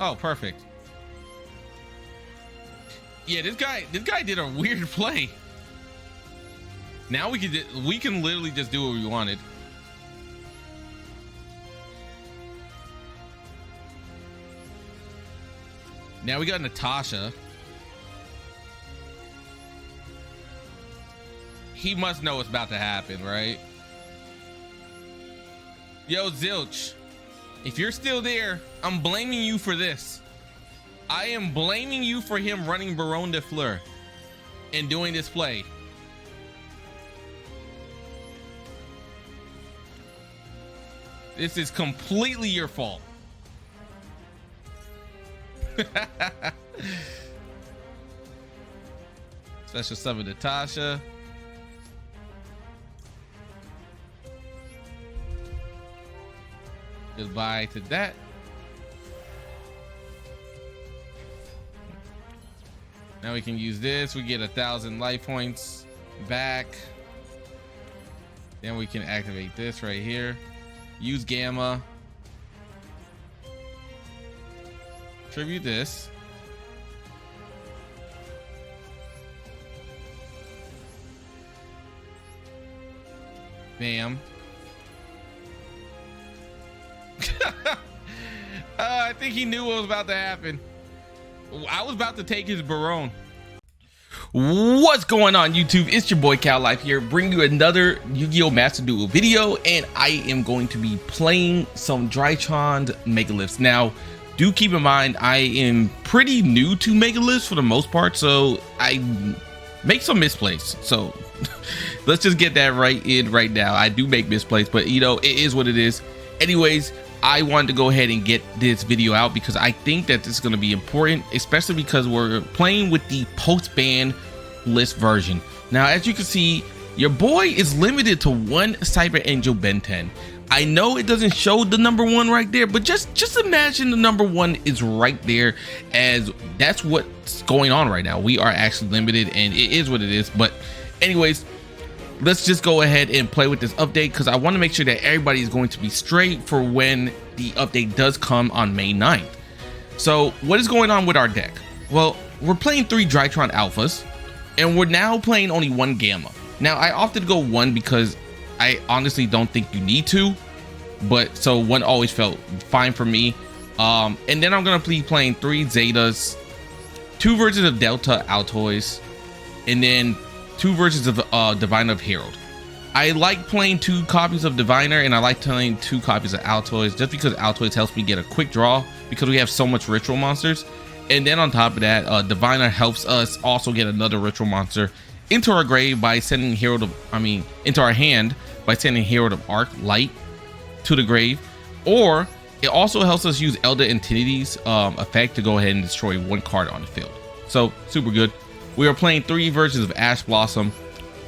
Oh, perfect. Yeah, this guy did a weird play. Now we can literally just do what we wanted. Now we got Natasha. He must know what's about to happen, right? Yo, Zilch, if you're still there, I'm blaming you for this. I am blaming you for him running Baron de Fleur and doing this play. This is completely your fault. Special summon Natasha. Goodbye to that. Now we can use this. We get 1,000 life points back. Then we can activate this right here. Use Gamma. Tribute this. Bam. I think he knew what was about to happen. I was about to take his Baron. What's going on, YouTube? It's your boy Cal Life here, bringing you another Yu-Gi-Oh! Master Duel video, and I am going to be playing some Drytron Megaliths. Now, do keep in mind, I am pretty new to Megaliths for the most part, so I make some misplays. So let's just get that right now. I do make misplays, but you know, it is what it is. Anyways, I wanted to go ahead and get this video out because I think that this is going to be important, especially because we're playing with the post-ban list version. Now, as you can see, your boy is limited to one Cyber Angel Benten. I know it doesn't show the number one right there, but just imagine the number one is right there, as that's what's going on right now. We are actually limited, and it is what it is. But anyways, let's just go ahead and play with this update because I want to make sure that everybody is going to be straight for when the update does come on May 9th. So what is going on with our deck? Well, we're playing 3 Drytron Alphas, and we're now playing only 1 Gamma. Now, I opted to go 1 because I honestly don't think you need to, but so 1 always felt fine for me. And then I'm going to be playing 3 Zetas, 2 versions of Delta Altais, and then 2 versions of Diviner of Herald. I like playing 2 copies of Diviner, and I like playing 2 copies of Altais just because Altais helps me get a quick draw because we have so much ritual monsters. And then on top of that, Diviner helps us also get another ritual monster into our grave by sending into our hand by sending Herald of Arc Light to the grave. Or it also helps us use Elder Entity's effect to go ahead and destroy 1 card on the field. So super good. We are playing 3 versions of Ash Blossom,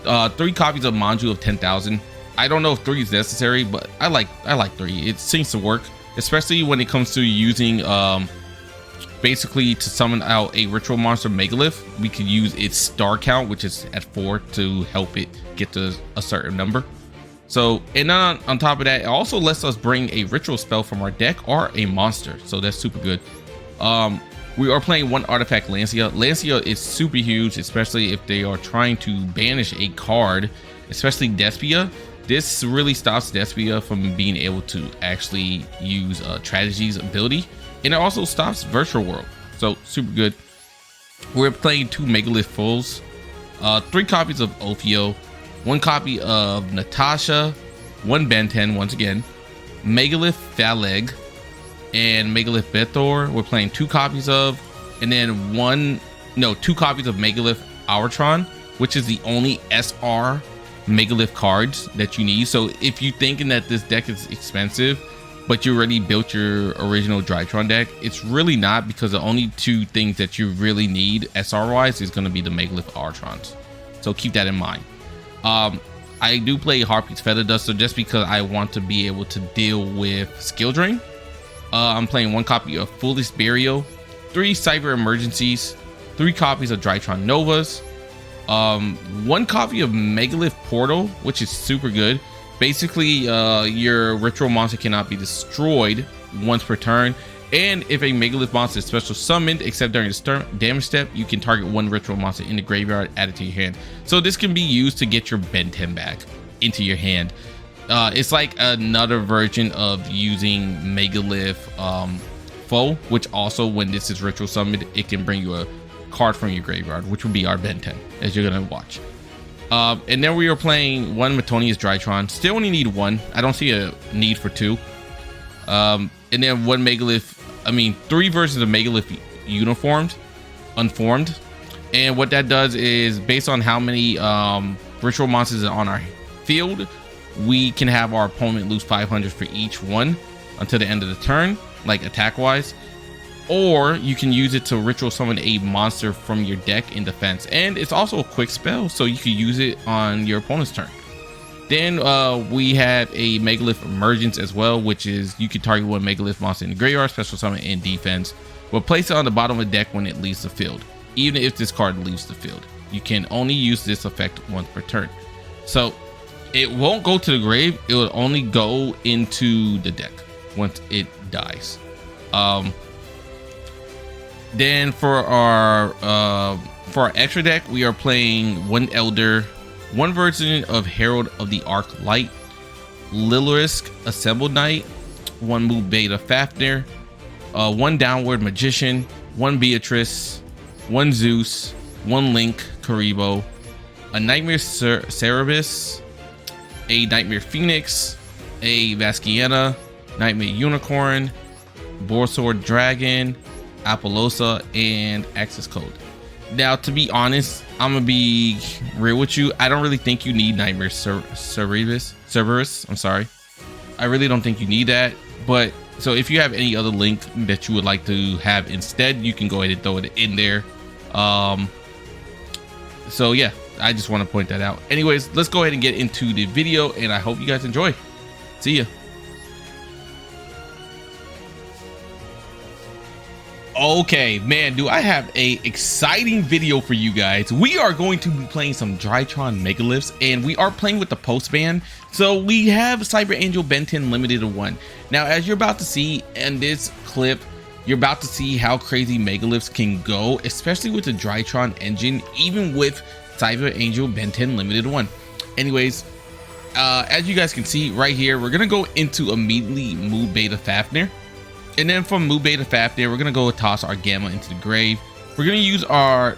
3 copies of Manju of 10,000. I don't know if 3 is necessary, but I like 3. It seems to work, especially when it comes to using basically to summon out a ritual monster Megalith. We could use its star count, which is at 4, to help it get to a certain number. So, and then on top of that, it also lets us bring a ritual spell from our deck or a monster. So that's super good. We are playing 1 artifact Lancea. Lancea is super huge, especially if they are trying to banish a card, especially Despia. This really stops Despia from being able to actually use Tragedy's ability. And it also stops Virtual World. So super good. We're playing 2 Megalith Phuls, 3 copies of Ophiel, 1 copy of Natasha, 1 Benten once again, Megalith Phaleg, and Megalith Bethor. We're playing 2 copies of, and then 2 copies of Megalith Aratron, which is the only SR Megalith cards that you need. So if you're thinking that this deck is expensive, but you already built your original Drytron deck, it's really not, because the only 2 things that you really need SR wise is going to be the Megalith Aratrons. So keep that in mind. I do play Harpies Feather Dust, so just because I want to be able to deal with skill drain, I'm playing 1 copy of Foolish Burial, 3 Cyber Emergencies, 3 copies of Drytron Novas, 1 copy of Megalith Portal, which is super good. Basically, your ritual monster cannot be destroyed once per turn, And if a Megalith monster is special summoned, except during the damage step, you can target one ritual monster in the graveyard, add it to your hand. So this can be used to get your Benten back into your hand. It's like another version of using Megalith Phul, which also, when this is ritual summoned, it can bring you a card from your graveyard, which would be our Benten, as you're gonna watch. And then we are playing one Meteonis Drytron. Still only need one. I don't see a need for two. And then one Megalith. I mean, 3 versions of Megalith Unformed. And what that does is, based on how many ritual monsters are on our field, we can have our opponent lose 500 for each one until the end of the turn, like attack wise. Or you can use it to ritual summon a monster from your deck in defense. And it's also a quick spell, so you can use it on your opponent's turn. Then we have a Megalith Emergence as well, which is you can target one Megalith monster in the graveyard, special summon, and defense, but place it on the bottom of the deck when it leaves the field. Even if this card leaves the field, you can only use this effect once per turn. So it won't go to the grave, it will only go into the deck once it dies. Then for our extra deck, we are playing one Elder, one version of Herald of the Arc Light, Lyrilusc Assembled Knight, one Move Beta Fafnir, one Downward Magician, one Beatrice, one Zeus, one Link Karibo, a Nightmare Cerebus, a Nightmare Phoenix, a Vasciana, Nightmare Unicorn, Borsword Dragon, Apollosa, and Access Code. Now, to be honest, I'm gonna be real with you. I don't really think you need Nightmare Cerberus. I'm sorry. I really don't think you need that. But so if you have any other link that you would like to have instead, you can go ahead and throw it in there. So yeah, I just want to point that out. Anyways, let's go ahead and get into the video, and I hope you guys enjoy. See ya. Okay, man, do I have a exciting video for you guys. We are going to be playing some Drytron Megaliths, and we are playing with the postman. So we have Cyber Angel Benten limited to 1. Now, as you're about to see in this clip, you're about to see how crazy Megaliths can go, especially with the Drytron engine, even with Cyber Angel Benten limited to 1. Anyways, as you guys can see right here, we're gonna go into immediately Move Beta Fafnir. And then from Move Beta Fafnir, we're gonna go toss our Gamma into the grave. We're gonna use our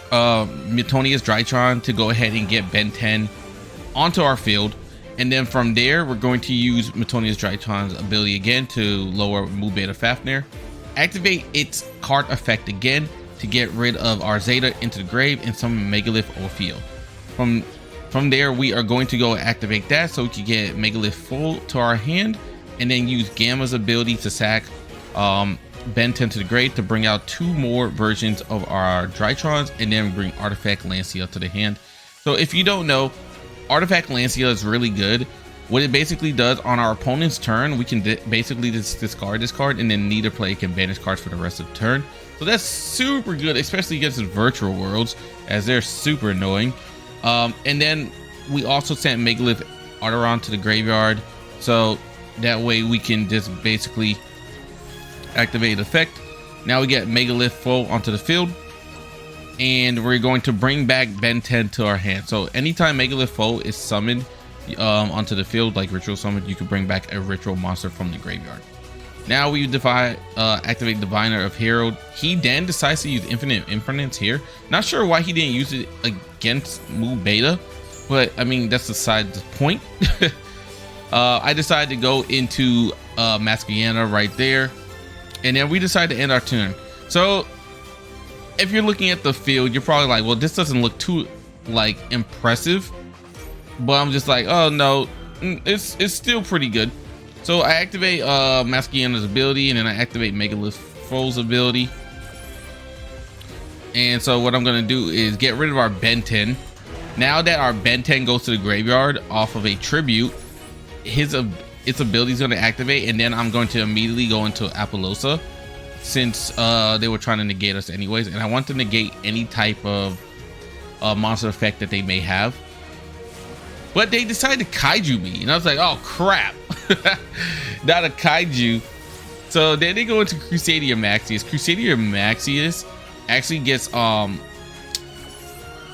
Meteonis Drytron to go ahead and get Benten onto our field. And then from there, we're going to use Meteonis Drytron's ability again to lower Move Beta Fafnir. Activate its card effect again to get rid of our Zeta into the grave and summon Megalith Ophiel. From there, we are going to go activate that so we can get Megalith Phul to our hand, and then use Gamma's ability to sack Benten to the grave to bring out 2 more versions of our Drytrons, and then bring Artifact Lancea to the hand. So if you don't know, Artifact Lancea is really good. What it basically does on our opponent's turn, we can basically just discard this card, and then neither player can banish cards for the rest of the turn. So that's super good, especially against the virtual worlds, as they're super annoying. And then we also sent Megalith Aratron to the graveyard, so that way we can just basically activate the effect. Now we get Megalith Phul onto the field, and we're going to bring back Benten to our hand. So anytime Megalith Phul is summoned onto the field, like ritual summoned, you can bring back a ritual monster from the graveyard. Now we activate Diviner of Herald. He then decides to use Infinite Impermanence here. Not sure why he didn't use it against Move Beta, but I mean, that's beside the point. I decided to go into Masciana right there, and then we decided to end our turn. So if you're looking at the field, you're probably like, well, this doesn't look too impressive, but I'm just like, oh no, it's still pretty good. So I activate Masciana's ability, and then I activate Megalith Phul's ability. And so what I'm gonna do is get rid of our Benten. Now that our Benten goes to the graveyard off of a tribute, its ability is going to activate, and then I'm going to immediately go into Apollosa, since they were trying to negate us anyways, and I want to negate any type of monster effect that they may have. But they decided to kaiju me, and I was like, oh crap. Not a kaiju. So then they go into Crusadia Maxius. Crusadia Maxius actually gets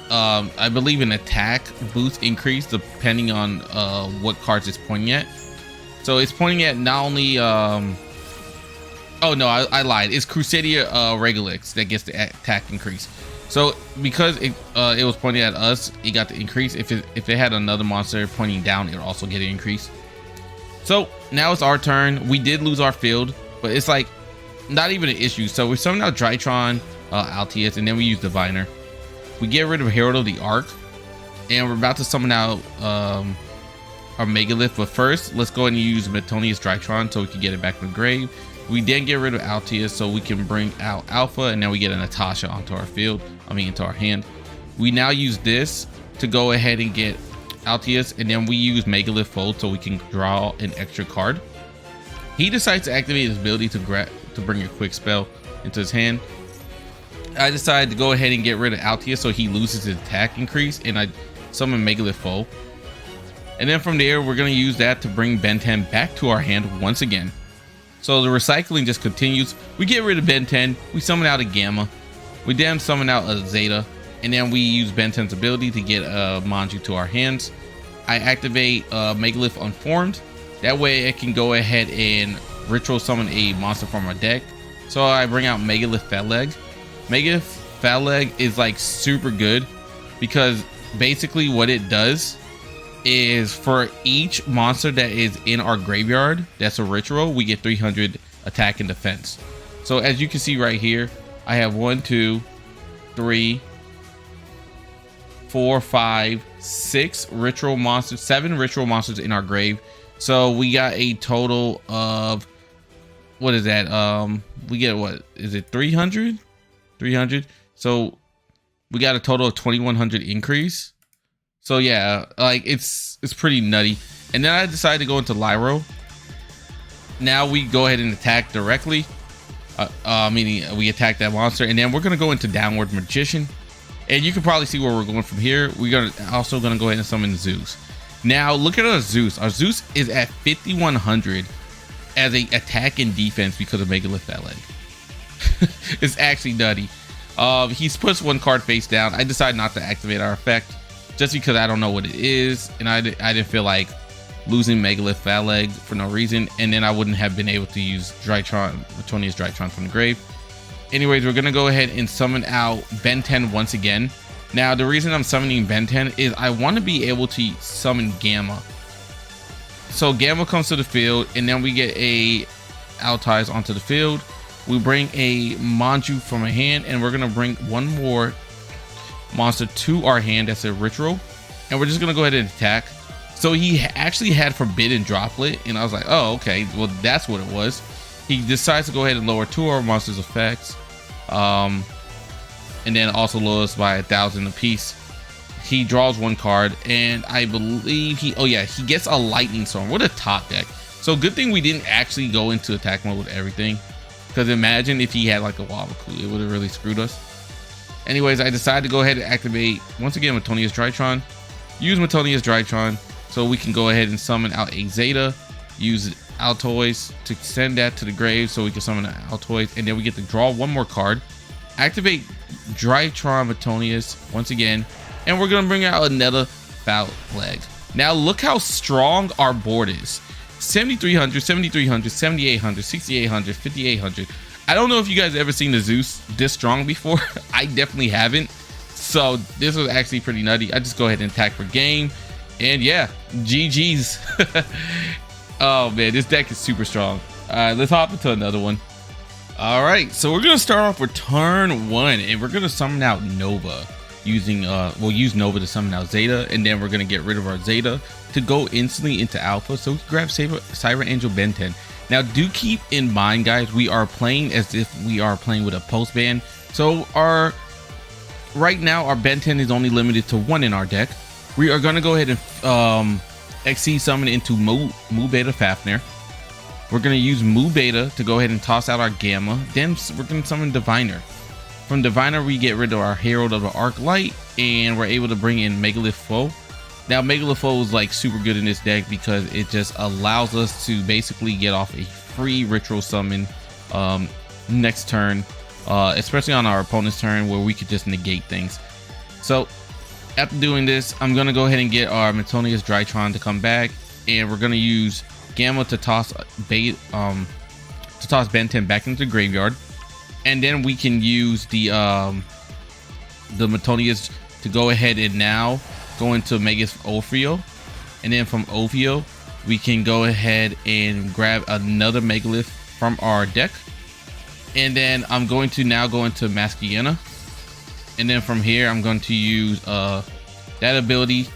I believe an attack boost increase depending on what cards it's pointing at. So it's pointing at not only oh no, I lied. It's Crusadia Regulix that gets the attack increase. So because it was pointing at us, it got the increase. If it had another monster pointing down, it would also get an increase. So now it's our turn. We did lose our field, but it's like not even an issue. So we summon out Drytron Altais, and then we use Diviner. We get rid of Herald of the Arc, and we're about to summon out our Megalith. But first, let's go ahead and use Meteonis Drytron so we can get it back from the grave. We then get rid of Altais so we can bring out Alpha, and then we get a Natasha onto our field. Into our hand. We now use this to go ahead and get Altais, and then we use Megalith Phul so we can draw an extra card. He decides to activate his ability to bring a quick spell into his hand. I decided to go ahead and get rid of Altais so he loses his attack increase, and I summon Megalith Phul. And then from there, we're going to use that to bring Benten back to our hand once again. So the recycling just continues. We get rid of Benten, we summon out a Gamma, we then summon out a Zeta, and then we use Benten's ability to get a Manju to our hands. I activate Megalith Unformed. That way it can go ahead and ritual summon a monster from our deck. So I bring out Megalith Phaleg. Megalith Phaleg is like super good because basically what it does is for each monster that is in our graveyard that's a ritual, we get 300 attack and defense. So as you can see right here, I have 1, 2, 3, 4, 5, 6 ritual monsters, 7 ritual monsters in our grave. So we got a total of, what is that? We get, what is it, 300? So we got a total of 2100 increase. So yeah, like it's pretty nutty. And then I decided to go into Lyro. Now we go ahead and attack directly, meaning we attack that monster, and then we're gonna go into Downward Magician, and you can probably see where we're going from here. We're also gonna go ahead and summon Zeus. Now look at our Zeus. Our Zeus is at 5100 as a attack and defense because of Megalith Phaleg. It's actually nutty. He puts one card face down. I decided not to activate our effect just because I don't know what it is, and I didn't feel like losing Megalith Phaleg for no reason, and then I wouldn't have been able to use Meteonis Drytron from the grave. Anyways, we're gonna go ahead and summon out Benten once again. Now the reason I'm summoning Benten is I want to be able to summon Gamma. So Gamma comes to the field, and then we get a Altais onto the field. We bring a Manju from a hand, and we're gonna bring one more monster to our hand that's a ritual, and we're just gonna go ahead and attack. So he actually had Forbidden Droplet, and I was like, oh okay, well that's what it was. He decides to go ahead and lower 2 of our monsters' effects, and then also lowers by 1,000 apiece. He draws 1 card, and I believe he gets a Lightning Storm. What a top deck. So good thing we didn't actually go into attack mode with everything, because imagine if he had like a Lava Clue, it would have really screwed us. Anyways, I decided to go ahead and activate once again Meteonis Drytron. Use Meteonis Drytron so we can go ahead and summon out a Zeta. Use Altais to send that to the grave so we can summon an Altais, and then we get to draw 1 more card. Activate Drytron Meteonis once again, and we're gonna bring out another Phaleg. Now look how strong our board is. 7300, 7300, 7800, 6800, 5800. I don't know if you guys ever seen the Zeus this strong before. I definitely haven't. So this was actually pretty nutty. I just go ahead and attack for game, and yeah, GG's. Oh man, this deck is super strong. All right, let's hop into another one. All right, so we're gonna start off with turn 1, and we're gonna summon out Nova using we'll use Nova to summon out Zeta, and then we're gonna get rid of our Zeta to go instantly into Alpha so we can grab Siren Angel Benten. Now do keep in mind, guys, we are playing as if we are playing with a post ban. So right now our Benten is only limited to 1 in our deck. We are gonna go ahead and XC summon into Mu Beta Fafnir. We're gonna use Mu Beta to go ahead and toss out our Gamma. Then we're gonna summon Diviner. From Diviner, we get rid of our Herald of the Arc Light, and we're able to bring in Megalith Phul. Now Megalith Phul is like super good in this deck because it just allows us to basically get off a free ritual summon next turn, especially on our opponent's turn, where we could just negate things. So after doing this, I'm gonna go ahead and get our Meteonis Drytron to come back, and we're gonna use Gamma to toss Benten back into the graveyard, and then we can use the Meteonis to go ahead and now go into Megalith Ophiel, and then from Ophiel we can go ahead and grab another Megalith from our deck, and then I'm going to now go into Maschiana, and then from here I'm going to use that ability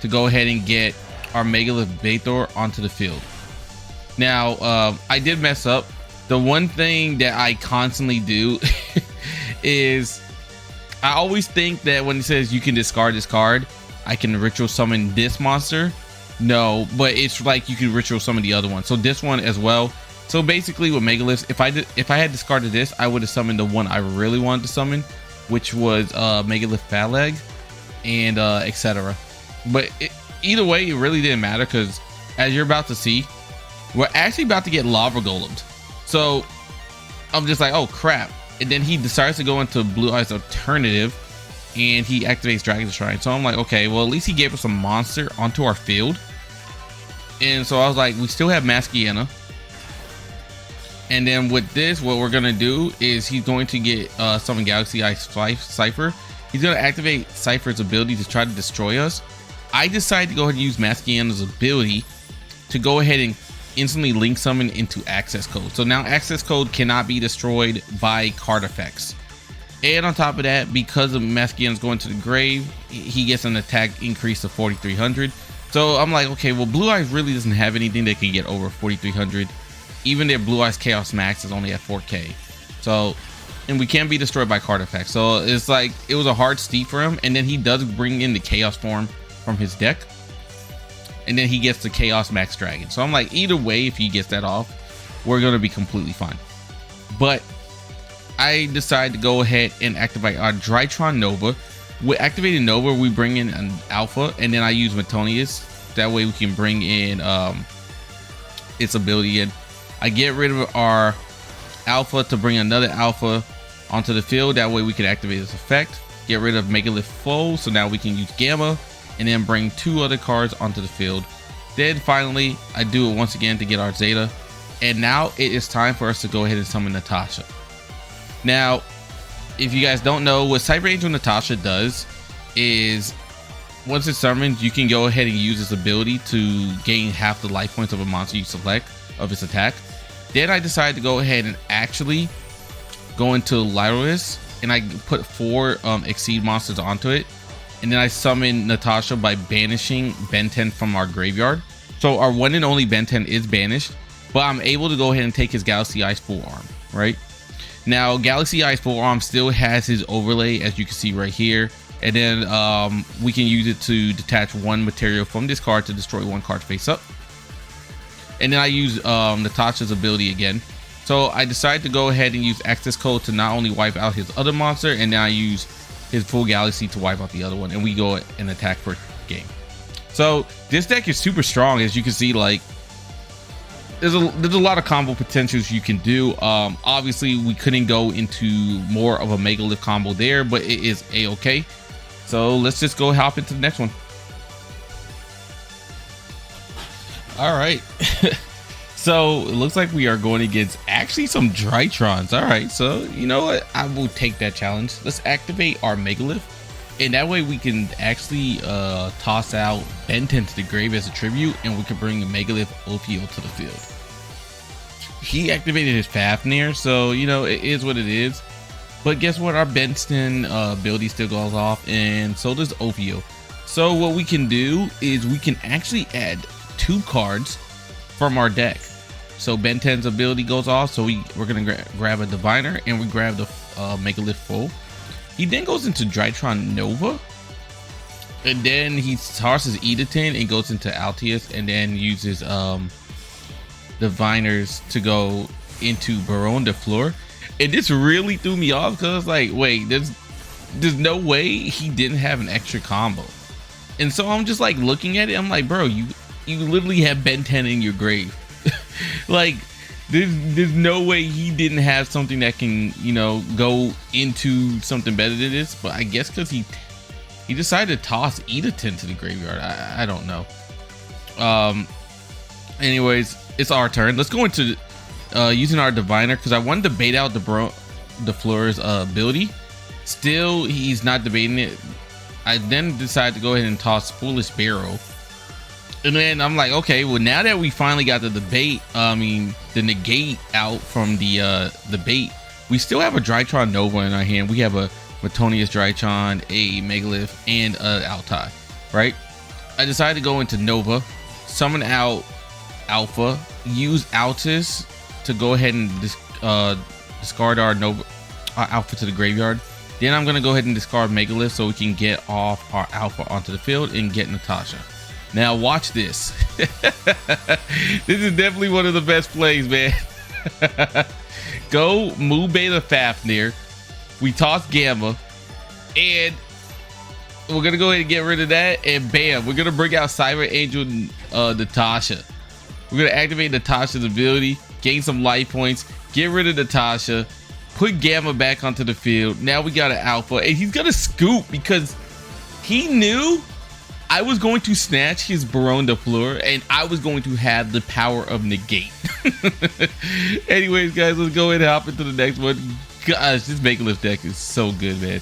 to go ahead and get our Megalith Bethor onto the field. Now I did mess up. The one thing that I constantly do is I always think that when it says you can discard this card, I can ritual summon this monster. No, but it's like you can ritual summon the other one. So this one as well. So basically with Megalith, if I had discarded this, I would have summoned the one I really wanted to summon, which was Megalith Phaleg and etc. But either way, it really didn't matter, because as you're about to see, we're actually about to get lava golemed. So I'm just like, oh crap. And then he decides to go into Blue Eyes Alternative, and he activates Dragon Shrine. So I'm like, okay, well at least he gave us a monster onto our field. And so I was like, we still have Maschiana. And then with this, what we're gonna do is he's going to get summon Galaxy Ice Cypher. He's gonna activate Cypher's ability to try to destroy us. I decided to go ahead and use Maschiana's ability to go ahead and instantly link summon into access code. So now access code cannot be destroyed by card effects. And on top of that, because of Maschiana's going to the grave, he gets an attack increase of 4,300. So I'm like, okay, well Blue Eyes really doesn't have anything that can get over 4,300. Even their Blue Eyes Chaos Max is only at 4K. So, and we can't be destroyed by card effects. So it's like, it was a hard steep for him. And then he does bring in the Chaos form from his deck, and then he gets the Chaos Max Dragon. So I'm like, either way, if he gets that off, we're gonna be completely fine. But I decided to go ahead and activate our Drytron Nova. With activating Nova, we bring in an Alpha, and then I use Meteonis. That way we can bring in its ability in. I get rid of our Alpha to bring another Alpha onto the field. That way we can activate this effect. Get rid of Megalith Phul, so now we can use Gamma, and then bring two other cards onto the field. Then finally, I do it once again to get our Zeta. And now it is time for us to go ahead and summon Natasha. Now, if you guys don't know, what Cyber Angel Natasha does is, once it's summoned, you can go ahead and use its ability to gain half the life points of a monster you select of its attack. Then I decided to go ahead and actually go into Lyrilusc, and I put 4 Exceed monsters onto it. And then I summon Natasha by banishing Benten from our graveyard. So our one and only Benten is banished, but I'm able to go ahead and take his Galaxy Ice Full Arm, right? Now, Galaxy Ice Full Arm still has his overlay, as you can see right here. And then we can use it to detach one material from this card to destroy one card face up. And then I use Natasha's ability again. So I decided to go ahead and use access code to not only wipe out his other monster, and then I use his full Galaxy to wipe out the other one, and we go and attack for game. So this deck is super strong, as you can see. Like, there's a lot of combo potentials you can do. Obviously we couldn't go into more of a Megalith combo there, but it is a-okay. So let's just go hop into the next one. All right. So it looks like we are going against actually some Drytrons. All right, so you know what, I will take that challenge. Let's activate our Megalith, and that way we can actually toss out Benten to the grave as a tribute, and we can bring Megalith Ophiel to the field. He activated his Fafnir, so you know, it is what it is. But guess what, our Benten ability still goes off, and so does Ophiel. So what we can do is we can actually add 2 cards from our deck. So Benten's ability goes off, so we're gonna grab a Diviner, and we grab the Megalith Phul. He then goes into Drytron Nova, and then he tosses Edatin and goes into Altais, and then uses Diviners to go into Baron de Fleur. And this really threw me off, because like, wait, there's no way he didn't have an extra combo. And so I'm just like looking at it, I'm like, bro, you literally have Benten in your grave. Like, There's no way he didn't have something that can, you know, go into something better than this. But I guess because he decided to toss Edaton to the graveyard. I don't know. Anyways, it's our turn. Let's go into using our diviner because I wanted to bait out the Fleur's ability. Still, he's not debating it. I then decided to go ahead and toss Foolish Barrow. And then I'm like, okay, well, now that we finally got the debate, the negate out from the bait, we still have a Drytron Nova in our hand. We have a Meteonis Drytron, a Megalith, and a Altais, right? I decided to go into Nova, summon out Alpha, use Altais to go ahead and discard our Nova, our Alpha to the graveyard. Then I'm gonna go ahead and discard Megalith so we can get off our Alpha onto the field and get Natasha. Now watch this. This is definitely one of the best plays, man. Go move Beta Fafnir. We toss Gamma, and we're gonna go ahead and get rid of that. And bam, we're gonna bring out Cyber Angel Natasha. We're gonna activate Natasha's ability, gain some life points, get rid of Natasha, put Gamma back onto the field. Now we got an Alpha, and he's gonna scoop because he knew I was going to snatch his Baron de Fleur and I was going to have the power of negate. Anyways, guys, let's go ahead and hop into the next one. Gosh, this Megalith deck is so good, man.